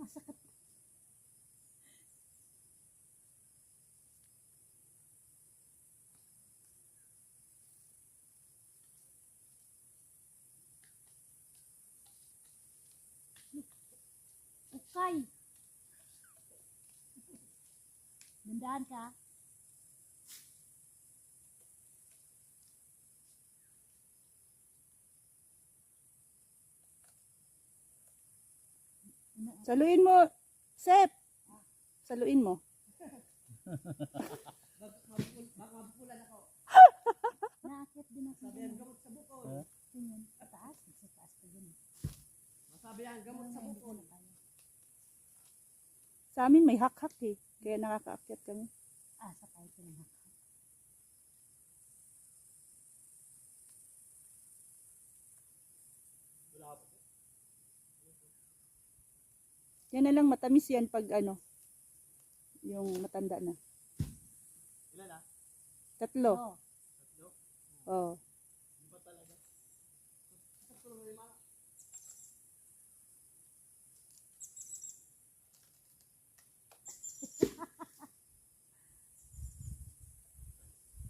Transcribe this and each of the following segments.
Masakit. Ukay. Dandahan ka. Saluin mo, Sep. Saluin mo. Naakit din ako. Sabi ang gamot sa bukod. Tingin, pataas. Sa taas pa din. Masabi ang gamot sa bukod. Sa amin may hak-hak eh. Kaya nakakaakyat kami. Sa tayo pinahak. Yan na lang matamis yan pag ano. Yung matanda na. Ilan ah? 3. Oh. Tatlo? Oh. Di ba talaga?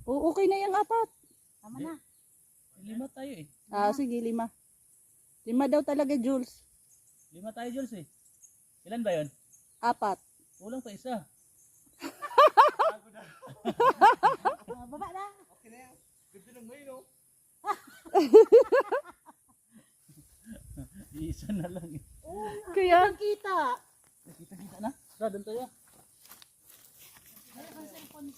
Oh, okay na yung 4. Tama na. 5 tayo eh. Sige, 5. 5 daw talaga, Jules. 5 tayo, Jules eh. Ilan ba yun? 4. Kulang pa isa. Baba na. Okay na yan. Ganda ng may no? Isa na lang eh. Kaya, Kita. Nakita-kita na. Tara, doon tayo. Ay, ang cellphone.